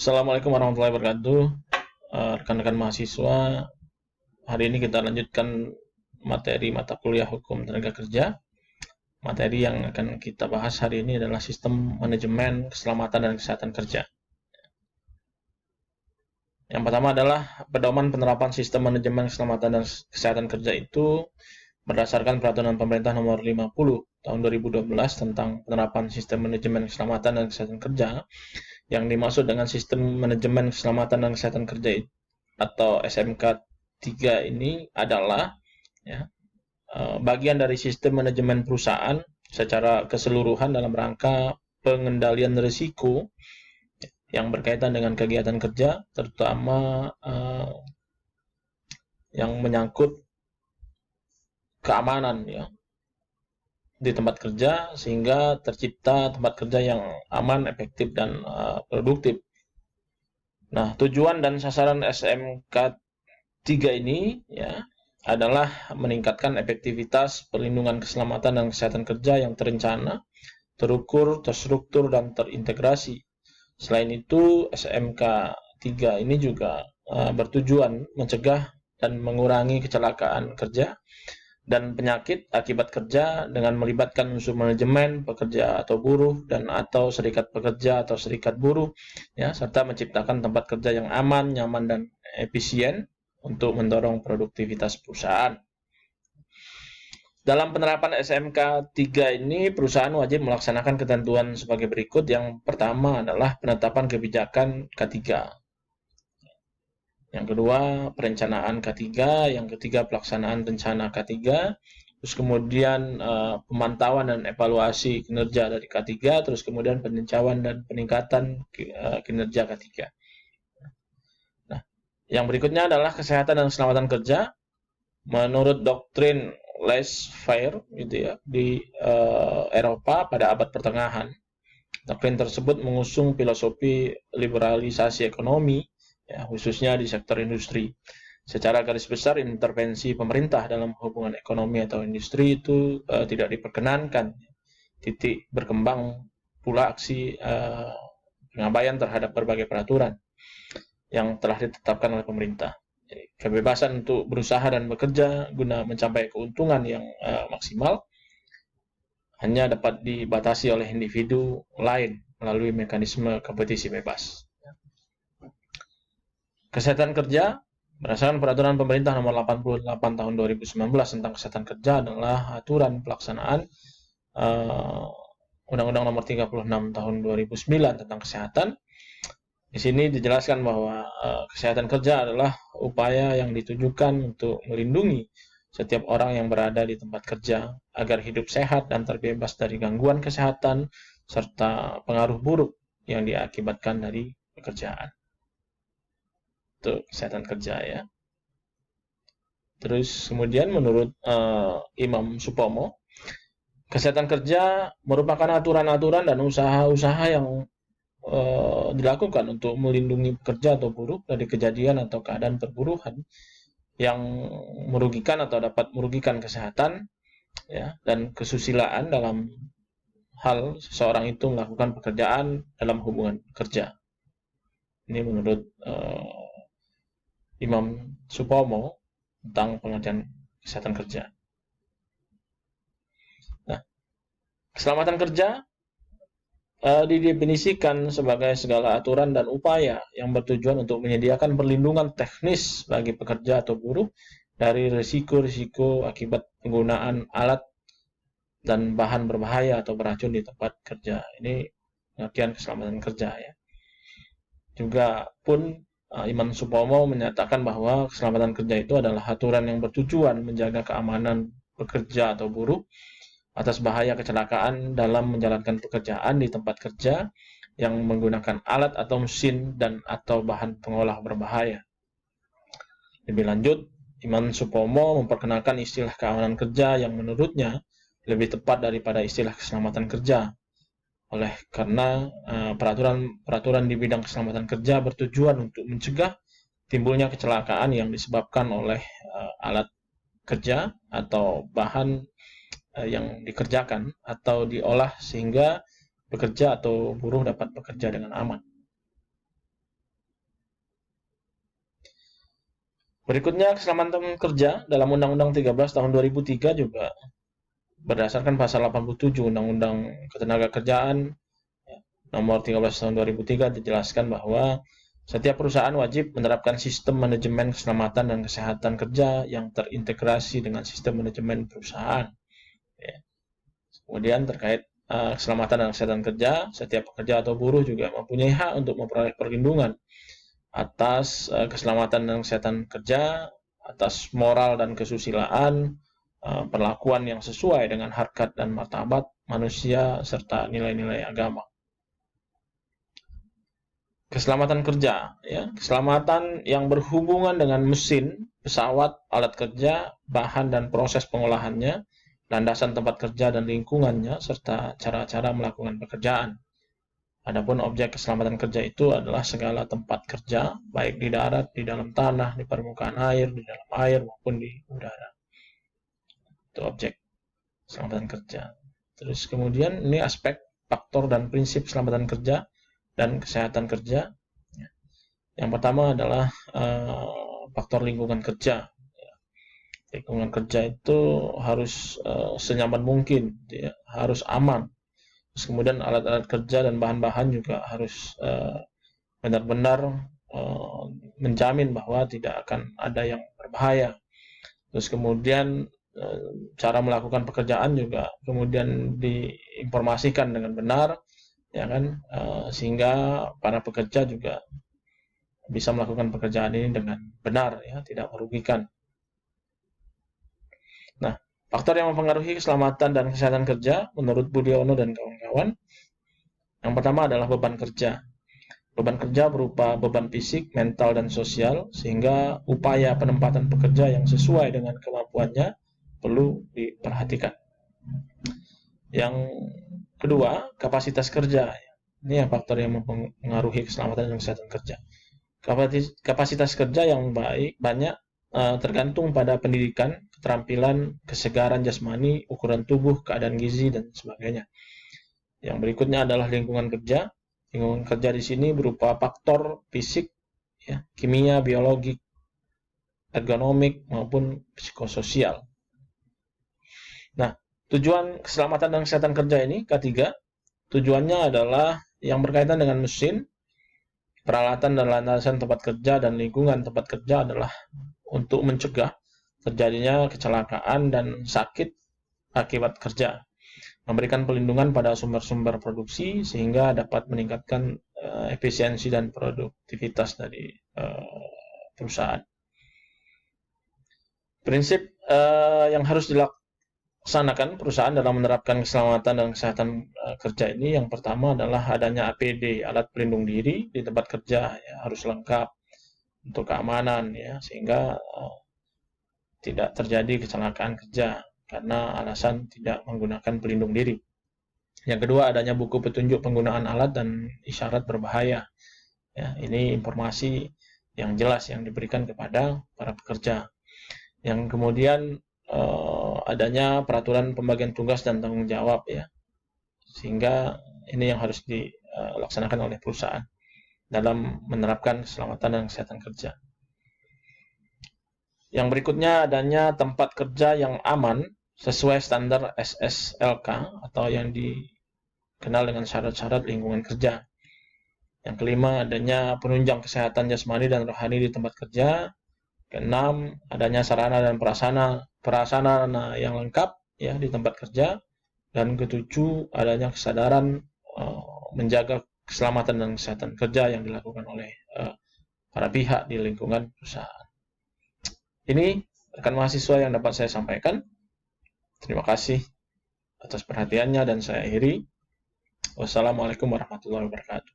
Assalamualaikum warahmatullahi wabarakatuh. Rekan-rekan mahasiswa, hari ini kita lanjutkan materi mata kuliah Hukum Tenaga Kerja. Materi yang akan kita bahas hari ini adalah Sistem Manajemen Keselamatan dan Kesehatan Kerja. Yang pertama adalah pedoman penerapan Sistem Manajemen Keselamatan dan Kesehatan Kerja itu berdasarkan Peraturan Pemerintah Nomor 50 Tahun 2012 tentang penerapan Sistem Manajemen Keselamatan dan Kesehatan Kerja. Yang dimaksud dengan Sistem Manajemen Keselamatan dan Kesehatan Kerja atau SMK 3 ini adalah ya, bagian dari sistem manajemen perusahaan secara keseluruhan dalam rangka pengendalian risiko yang berkaitan dengan kegiatan kerja, terutama yang menyangkut keamanan ya di tempat kerja, sehingga tercipta tempat kerja yang aman, efektif, dan produktif. Nah, tujuan dan sasaran SMK 3 ini ya adalah meningkatkan efektivitas perlindungan keselamatan dan kesehatan kerja yang terencana, terukur, terstruktur, dan terintegrasi. Selain itu, SMK 3 ini juga bertujuan mencegah dan mengurangi kecelakaan kerja dan penyakit akibat kerja dengan melibatkan unsur manajemen, pekerja atau buruh, dan atau serikat pekerja atau serikat buruh, ya, serta menciptakan tempat kerja yang aman, nyaman, dan efisien untuk mendorong produktivitas perusahaan. Dalam penerapan SMK 3 ini, perusahaan wajib melaksanakan ketentuan sebagai berikut. Yang pertama adalah penetapan kebijakan K3. Yang kedua, perencanaan K3. Yang ketiga, pelaksanaan rencana K3. Terus kemudian pemantauan dan evaluasi kinerja dari K3. Terus kemudian peninjauan dan peningkatan kinerja K3. Nah, yang berikutnya adalah kesehatan dan keselamatan kerja. Menurut doktrin laissez-faire gitu ya di Eropa pada abad pertengahan, doktrin tersebut mengusung filosofi liberalisasi ekonomi, ya, khususnya di sektor industri. Secara garis besar, intervensi pemerintah dalam hubungan ekonomi atau industri itu tidak diperkenankan. Titik berkembang pula aksi pengabaian terhadap berbagai peraturan yang telah ditetapkan oleh pemerintah. Jadi, kebebasan untuk berusaha dan bekerja guna mencapai keuntungan yang maksimal hanya dapat dibatasi oleh individu lain melalui mekanisme kompetisi bebas. Kesehatan kerja berdasarkan Peraturan Pemerintah Nomor 88 Tahun 2019 tentang Kesehatan Kerja adalah aturan pelaksanaan Undang-Undang Nomor 36 Tahun 2009 tentang kesehatan. Di sini dijelaskan bahwa kesehatan kerja adalah upaya yang ditujukan untuk melindungi setiap orang yang berada di tempat kerja agar hidup sehat dan terbebas dari gangguan kesehatan serta pengaruh buruk yang diakibatkan dari pekerjaan. Itu kesehatan kerja ya. Terus kemudian menurut Imam Supomo, kesehatan kerja merupakan aturan-aturan dan usaha-usaha yang dilakukan untuk melindungi pekerja atau buruh dari kejadian atau keadaan perburuhan yang merugikan atau dapat merugikan kesehatan ya, dan kesusilaan dalam hal seseorang itu melakukan pekerjaan dalam hubungan kerja. Ini menurut Imam Supomo tentang pengertian kesehatan kerja. Nah, keselamatan kerja didefinisikan sebagai segala aturan dan upaya yang bertujuan untuk menyediakan perlindungan teknis bagi pekerja atau buruh dari risiko-risiko akibat penggunaan alat dan bahan berbahaya atau beracun di tempat kerja. Ini pengertian keselamatan kerja ya. Juga pun Imam Supomo menyatakan bahwa keselamatan kerja itu adalah aturan yang bertujuan menjaga keamanan pekerja atau buruh atas bahaya kecelakaan dalam menjalankan pekerjaan di tempat kerja yang menggunakan alat atau mesin dan atau bahan pengolah berbahaya. Lebih lanjut, Imam Supomo memperkenalkan istilah keamanan kerja yang menurutnya lebih tepat daripada istilah keselamatan kerja. Oleh karena peraturan di bidang keselamatan kerja bertujuan untuk mencegah timbulnya kecelakaan yang disebabkan oleh alat kerja atau bahan yang dikerjakan atau diolah sehingga pekerja atau buruh dapat bekerja dengan aman. Berikutnya, keselamatan kerja dalam Undang-Undang 13 tahun 2003 juga berdasarkan pasal 87 Undang-Undang Ketenagakerjaan nomor 13 tahun 2003 dijelaskan bahwa setiap perusahaan wajib menerapkan sistem manajemen keselamatan dan kesehatan kerja yang terintegrasi dengan sistem manajemen perusahaan. Kemudian terkait keselamatan dan kesehatan kerja, setiap pekerja atau buruh juga mempunyai hak untuk memperoleh perlindungan atas keselamatan dan kesehatan kerja, atas moral dan kesusilaan, perlakuan yang sesuai dengan harkat dan martabat manusia, serta nilai-nilai agama. Keselamatan kerja, ya, keselamatan yang berhubungan dengan mesin, pesawat, alat kerja, bahan dan proses pengolahannya, landasan tempat kerja dan lingkungannya, serta cara-cara melakukan pekerjaan. Adapun objek keselamatan kerja itu adalah segala tempat kerja, baik di darat, di dalam tanah, di permukaan air, di dalam air, maupun di udara. Itu objek keselamatan kerja. Terus kemudian ini aspek faktor dan prinsip keselamatan kerja dan kesehatan kerja. Yang pertama adalah faktor lingkungan kerja. Lingkungan kerja itu harus senyaman mungkin, ya, harus aman. Terus kemudian alat-alat kerja dan bahan-bahan juga harus benar-benar menjamin bahwa tidak akan ada yang berbahaya. Terus kemudian cara melakukan pekerjaan juga kemudian diinformasikan dengan benar, ya kan, sehingga para pekerja juga bisa melakukan pekerjaan ini dengan benar, ya, tidak merugikan. Nah, faktor yang mempengaruhi keselamatan dan kesehatan kerja menurut Budiono dan kawan-kawan, yang pertama adalah beban kerja. Beban kerja berupa beban fisik, mental, dan sosial, sehingga upaya penempatan pekerja yang sesuai dengan kemampuannya perlu diperhatikan. Yang kedua, kapasitas kerja. Ini faktor yang mempengaruhi keselamatan dan kesehatan kerja. Kapasitas kerja yang baik banyak tergantung pada pendidikan, keterampilan, kesegaran jasmani, ukuran tubuh, keadaan gizi, dan sebagainya. Yang berikutnya adalah lingkungan kerja. Lingkungan kerja di sini berupa faktor fisik, ya, kimia, biologi, ergonomik, maupun psikososial. Nah, tujuan keselamatan dan kesehatan kerja ini, K3, tujuannya adalah yang berkaitan dengan mesin, peralatan dan landasan tempat kerja, dan lingkungan tempat kerja adalah untuk mencegah terjadinya kecelakaan dan sakit akibat kerja, memberikan pelindungan pada sumber-sumber produksi sehingga dapat meningkatkan efisiensi dan produktivitas dari perusahaan. Prinsip yang harus dilaksanakan perusahaan dalam menerapkan keselamatan dan kesehatan kerja ini, yang pertama adalah adanya APD, alat pelindung diri di tempat kerja, ya, harus lengkap untuk keamanan, ya, sehingga tidak terjadi kecelakaan kerja karena alasan tidak menggunakan pelindung diri. Yang kedua, adanya buku petunjuk penggunaan alat dan isyarat berbahaya. Ya, ini informasi yang jelas yang diberikan kepada para pekerja. Yang kemudian adanya peraturan pembagian tugas dan tanggung jawab, ya, sehingga ini yang harus dilaksanakan oleh perusahaan dalam menerapkan keselamatan dan kesehatan kerja. Yang berikutnya adanya tempat kerja yang aman sesuai standar SSLK atau yang dikenal dengan syarat-syarat lingkungan kerja. Yang kelima, adanya penunjang kesehatan jasmani dan rohani di tempat kerja. Keenam, adanya sarana dan prasarana yang lengkap, ya, di tempat kerja. Dan ketujuh, adanya kesadaran menjaga keselamatan dan kesehatan kerja yang dilakukan oleh para pihak di lingkungan perusahaan. Ini rekan mahasiswa yang dapat saya sampaikan. Terima kasih atas perhatiannya dan saya akhiri. Wassalamualaikum warahmatullahi wabarakatuh.